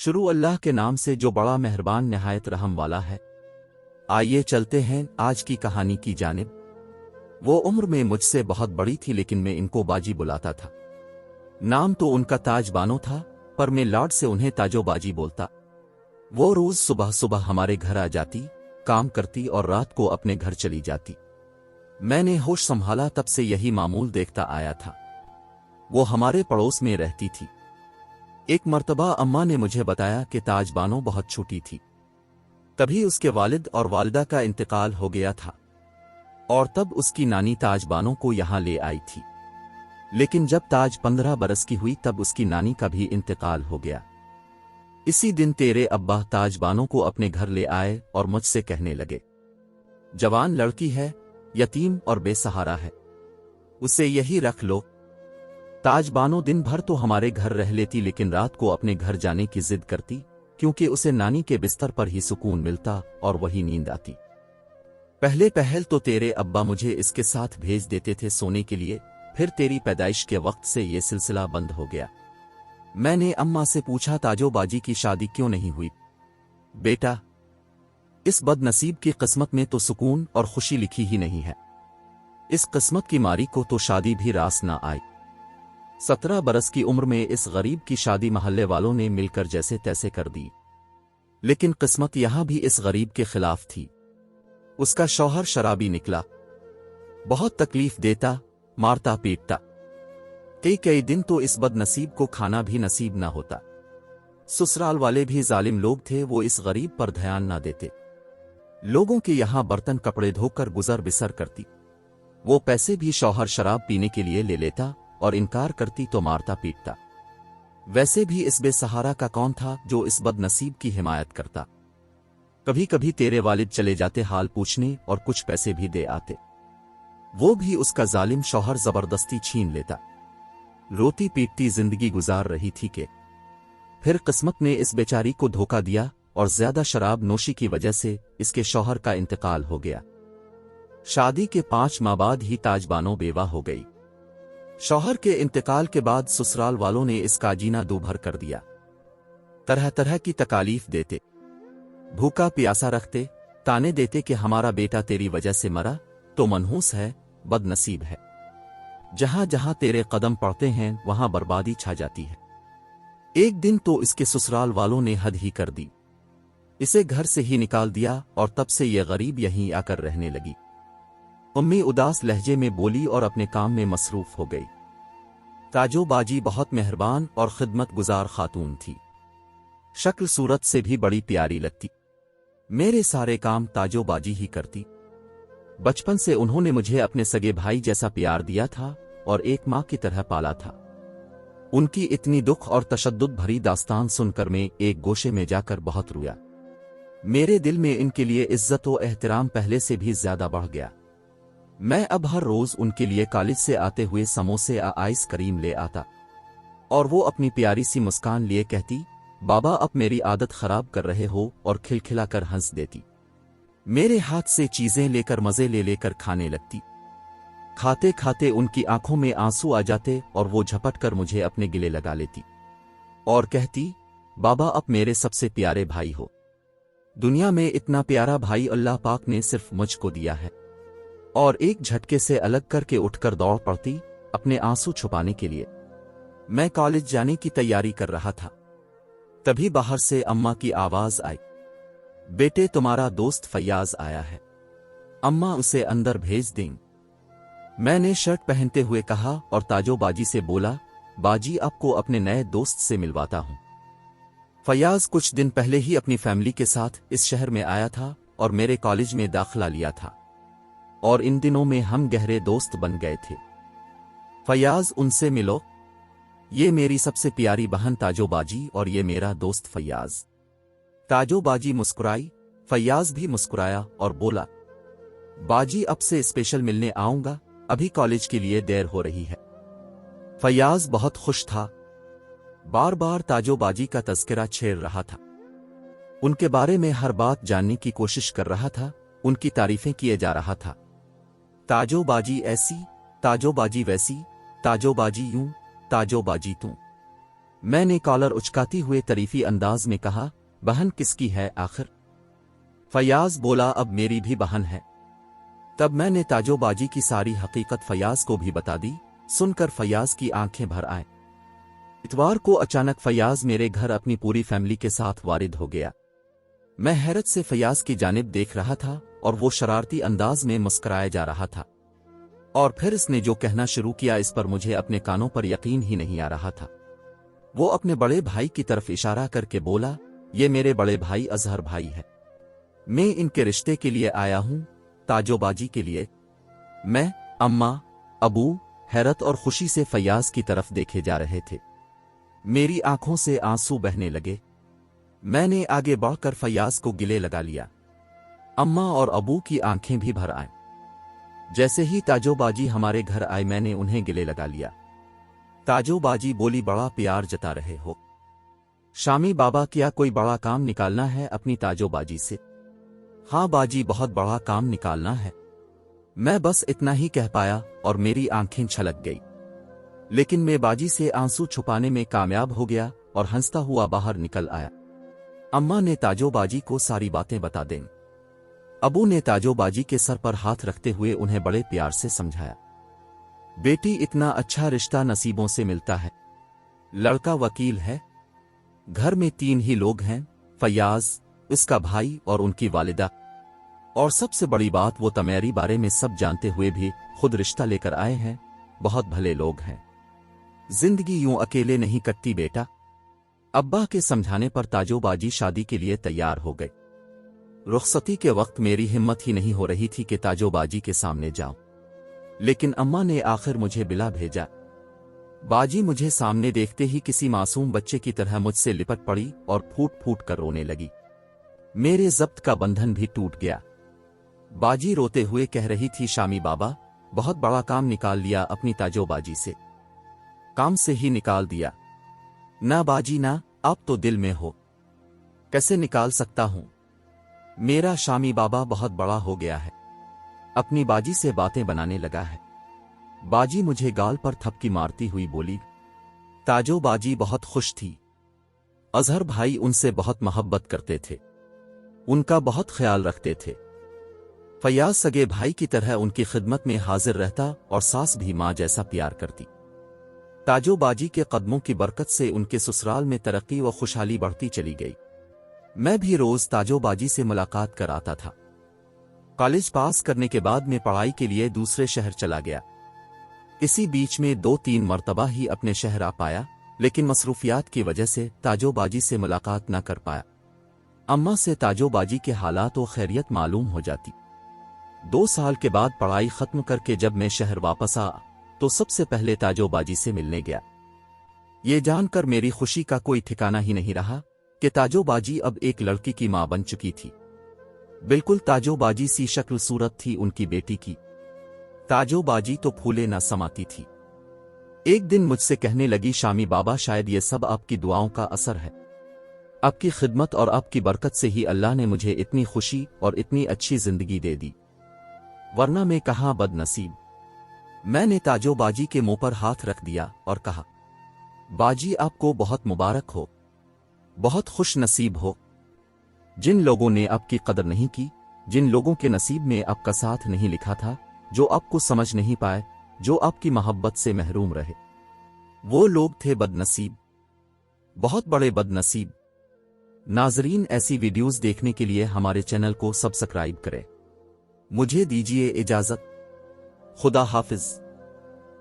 शुरू अल्लाह के नाम से जो बड़ा मेहरबान निहायत रहम वाला है। आइए चलते हैं आज की कहानी की जानिब। वो उम्र में मुझसे बहुत बड़ी थी, लेकिन मैं इनको बाजी बुलाता था। नाम तो उनका ताज बानो था, पर मैं लाड से उन्हें ताजो बाजी बोलता। वो रोज सुबह सुबह हमारे घर आ जाती, काम करती और रात को अपने घर चली जाती। मैंने होश संभाला तब से यही मामूल देखता आया था। वो हमारे पड़ोस में रहती थी। एक मर्तबा अम्मा ने मुझे बताया कि ताज बानो बहुत छोटी थी। तभी उसके वालिद और वालिदा का इंतकाल हो गया था और तब उसकी नानी ताज बानो को यहां ले आई थी। लेकिन जब ताज 15 बरस की हुई तब उसकी नानी का भी इंतकाल हो गया। इसी दिन तेरे अब्बा ताज बानो को अपने घर ले आए और मुझसे कहने लगे, जवान लड़की है, यतीम और बेसहारा है, उसे यही रख लो। ताज बानो दिन भर तो हमारे घर रह लेती, लेकिन रात को अपने घर जाने की जिद करती, क्योंकि उसे नानी के बिस्तर पर ही सुकून मिलता और वही नींद आती। पहले पहल तो तेरे अब्बा मुझे इसके साथ भेज देते थे सोने के लिए, फिर तेरी पैदाइश के वक्त से ये सिलसिला बंद हो गया। मैंने अम्मा से पूछा, ताजो बाजी की शादी क्यों नहीं हुई? बेटा, इस बदनसीब की किस्मत में तो सुकून और खुशी लिखी ही नहीं है। इस किस्मत की मारी को तो शादी भी रास ना आई। 17 बरस की उम्र में इस गरीब की शादी महल्ले वालों ने मिलकर जैसे तैसे कर दी। लेकिन किस्मत यहां भी इस गरीब के खिलाफ थी। उसका शौहर शराबी निकला, बहुत तकलीफ देता, मारता पीटता। कई दिन तो इस बदनसीब को खाना भी नसीब ना होता। ससुराल वाले भी जालिम लोग थे, वो इस गरीब पर ध्यान ना देते। लोगों के यहां बर्तन कपड़े धोकर गुजर बिसर करती। वो पैसे भी शौहर शराब पीने के लिए ले लेता और इनकार करती तो मारता पीटता। वैसे भी इस बेसहारा का कौन था जो इस बदनसीब की हिमायत करता। कभी कभी तेरे वालिद चले जाते हाल पूछने और कुछ पैसे भी दे आते, वो भी उसका जालिम शौहर जबरदस्ती छीन लेता। रोती पीटती जिंदगी गुजार रही थी कि फिर किस्मत ने इस बेचारी को धोखा दिया और ज्यादा शराब नोशी की वजह से इसके शौहर का इंतकाल हो गया। शादी के 5 माह बाद ही ताज बानो बेवा हो गई। शौहर के इंतकाल के बाद ससुराल वालों ने इसका जीना दूभर कर दिया। तरह तरह की तकालीफ देते, भूखा प्यासा रखते, ताने देते कि हमारा बेटा तेरी वजह से मरा तो मनहूस है, बदनसीब है। जहां जहां तेरे कदम पड़ते हैं वहां बर्बादी छा जाती है। एक दिन तो इसके ससुराल वालों ने हद ही कर दी, इसे घर से ही निकाल दिया और तब से यह गरीब यहीं आकर रहने लगी। अम्मी उदास लहजे में बोली और अपने काम में मसरूफ हो गई। ताजो बाजी बहुत मेहरबान और खिदमत गुजार खातून थी। शक्ल सूरत से भी बड़ी प्यारी लगती। मेरे सारे काम ताजो बाजी ही करती। बचपन से उन्होंने मुझे अपने सगे भाई जैसा प्यार दिया था और एक मां की तरह पाला था। उनकी इतनी दुख और तशद्दुद भरी दास्तान सुनकर मैं एक गोशे में जाकर बहुत रोया। मेरे दिल में इनके लिए इज्जत व एहतराम पहले से भी ज्यादा बढ़ गया। मैं अब हर रोज उनके लिए कॉलेज से आते हुए समोसे आइस क्रीम ले आता और वो अपनी प्यारी सी मुस्कान लिए कहती, बाबा अब मेरी आदत खराब कर रहे हो, और खिलखिलाकर हंस देती। मेरे हाथ से चीजें लेकर मजे ले लेकर खाने लगती। खाते खाते उनकी आंखों में आंसू आ जाते और वो झपट कर मुझे अपने गिले लगा लेती और कहती, बाबा अब मेरे सबसे प्यारे भाई हो। दुनिया में इतना प्यारा भाई अल्लाह पाक ने सिर्फ मुझको दिया है। और एक झटके से अलग करके उठकर दौड़ पड़ती अपने आंसू छुपाने के लिए। मैं कॉलेज जाने की तैयारी कर रहा था, तभी बाहर से अम्मा की आवाज आई, बेटे तुम्हारा दोस्त फैयाज आया है, अम्मा उसे अंदर भेज दें। मैंने शर्ट पहनते हुए कहा और ताजो बाजी से बोला, बाजी आपको अपने नए दोस्त से मिलवाता हूं। फैयाज कुछ दिन पहले ही अपनी फैमिली के साथ इस शहर में आया था और मेरे कॉलेज में दाखिला लिया था और इन दिनों में हम गहरे दोस्त बन गए थे। फैयाज उनसे मिलो, ये मेरी सबसे प्यारी बहन ताजो बाजी और ये मेरा दोस्त फैयाज। ताजो बाजी मुस्कुराई, फैयाज भी मुस्कुराया और बोला, बाजी अब से स्पेशल मिलने आऊंगा, अभी कॉलेज के लिए देर हो रही है। फैयाज बहुत खुश था, बार बार ताजो बाजी का तज़किरा छेड़ रहा था। उनके बारे में हर बात जानने की कोशिश कर रहा था, उनकी तारीफें किए जा रहा था। ताजो बाजी ऐसी, ताजो बाजी वैसी, ताजो बाजी यूं, ताजो बाजी तू। میں نے کالر اچکاتی ہوئے طریفی انداز میں کہا، بہن کس کی ہے آخر؟ فیاض بولا، اب میری بھی بہن ہے۔ تب میں نے تاجو باجی کی ساری حقیقت فیاض کو بھی بتا دی۔ سن کر فیاض کی آنکھیں بھر آئیں۔ اتوار کو اچانک فیاض میرے گھر اپنی پوری فیملی کے ساتھ وارد ہو گیا۔ میں حیرت سے فیاض کی جانب دیکھ رہا تھا اور وہ شرارتی انداز میں مسکرایا جا رہا تھا، اور پھر اس نے جو کہنا شروع کیا اس پر مجھے اپنے کانوں پر یقین ہی نہیں آ رہا تھا۔ وہ اپنے بڑے بھائی کی طرف اشارہ کر کے بولا، یہ میرے بڑے بھائی اظہر بھائی ہے، میں ان کے رشتے کے لیے آیا ہوں، تاجو باجی کے لیے۔ میں، اماں، ابو حیرت اور خوشی سے فیاض کی طرف دیکھے جا رہے تھے۔ میری آنکھوں سے آنسو بہنے لگے۔ میں نے آگے بڑھ کر فیاض کو گلے لگا لیا۔ اماں اور ابو کی آنکھیں بھی بھر آئیں۔ جیسے ہی تاجو باجی ہمارے گھر آئے میں نے انہیں گلے لگا لیا۔ تاجو باجی بولی، بڑا پیار جتا رہے ہو شامی بابا، کیا کوئی بڑا کام نکالنا ہے اپنی تاجو باجی سے؟ ہاں باجی، بہت بڑا کام نکالنا ہے۔ میں بس اتنا ہی کہہ پایا اور میری آنکھیں چھلک گئی، لیکن میں باجی سے آنسو چھپانے میں کامیاب ہو گیا اور ہنستا ہوا باہر نکل آیا۔ اماں نے تاجو باجی کو ساری باتیں بتا دیں۔ ابو نے تاجو باجی کے سر پر ہاتھ رکھتے ہوئے انہیں بڑے پیار سے سمجھایا، بیٹی اتنا اچھا رشتہ نصیبوں سے ملتا ہے، لڑکا وکیل ہے، گھر میں 3 ہی لوگ ہیں، فیاض، اس کا بھائی اور ان کی والدہ، اور سب سے بڑی بات وہ تمیری بارے میں سب جانتے ہوئے بھی خود رشتہ لے کر آئے ہیں، بہت بھلے لوگ ہیں، زندگی یوں اکیلے نہیں کٹتی بیٹا۔ ابا کے سمجھانے پر تاجو باجی شادی کے لیے تیار ہو گئے۔ رخصتی کے وقت میری ہمت ہی نہیں ہو رہی تھی کہ تاجو باجی کے سامنے جاؤں، لیکن اماں نے آخر مجھے بلا بھیجا۔ باجی مجھے سامنے دیکھتے ہی کسی معصوم بچے کی طرح مجھ سے لپٹ پڑی اور پھوٹ پھوٹ کر رونے لگی۔ میرے ضبط کا بندھن بھی ٹوٹ گیا۔ باجی روتے ہوئے کہہ رہی تھی، شامی بابا، بہت بڑا کام نکال لیا اپنی تاجو باجی سے، کام سے ہی نکال دیا۔ نہ باجی نہ، آپ تو دل میں ہو، کیسے نکال سکتا ہوں؟ میرا شامی بابا بہت بڑا ہو گیا ہے، اپنی باجی سے باتیں بنانے لگا ہے۔ باجی مجھے گال پر تھپکی مارتی ہوئی بولی۔ تاجو باجی بہت خوش تھی۔ اظہر بھائی ان سے بہت محبت کرتے تھے، ان کا بہت خیال رکھتے تھے۔ فیاض سگے بھائی کی طرح ان کی خدمت میں حاضر رہتا اور ساس بھی ماں جیسا پیار کرتی۔ تاجو باجی کے قدموں کی برکت سے ان کے سسرال میں ترقی و خوشحالی بڑھتی چلی گئی۔ میں بھی روز تاجو باجی سے ملاقات کر آتا تھا۔ کالج پاس کرنے کے بعد میں پڑھائی کے لیے دوسرے شہر چلا گیا۔ اسی بیچ میں 2-3 مرتبہ ہی اپنے شہر آ پایا، لیکن مصروفیات کی وجہ سے تاجو باجی سے ملاقات نہ کر پایا۔ اماں سے تاجو باجی کے حالات و خیریت معلوم ہو جاتی۔ 2 سال کے بعد پڑھائی ختم کر کے جب میں شہر واپس آ تو سب سے پہلے تاجو باجی سے ملنے گیا۔ یہ جان کر میری خوشی کا کوئی ٹھکانہ ہی نہیں رہا کہ تاجو باجی اب ایک لڑکی کی ماں بن چکی تھی۔ بالکل تاجو باجی سی شکل صورت تھی ان کی بیٹی کی۔ تاجو باجی تو پھولے نہ سماتی تھی۔ ایک دن مجھ سے کہنے لگی، شامی بابا، شاید یہ سب آپ کی دعاؤں کا اثر ہے، آپ کی خدمت اور آپ کی برکت سے ہی اللہ نے مجھے اتنی خوشی اور اتنی اچھی زندگی دے دی، ورنہ میں کہاں بد نصیب۔ میں نے تاجو باجی کے منہ پر ہاتھ رکھ دیا اور کہا، باجی آپ کو بہت مبارک ہو، بہت خوش نصیب ہو۔ جن لوگوں نے آپ کی قدر نہیں کی، جن لوگوں کے نصیب میں آپ کا ساتھ نہیں لکھا تھا، جو آپ کو سمجھ نہیں پائے، جو آپ کی محبت سے محروم رہے، وہ لوگ تھے بد نصیب، بہت بڑے بد نصیب۔ ناظرین، ایسی ویڈیوز دیکھنے کے لیے ہمارے چینل کو سبسکرائب کریں۔ مجھے دیجیے اجازت، خدا حافظ۔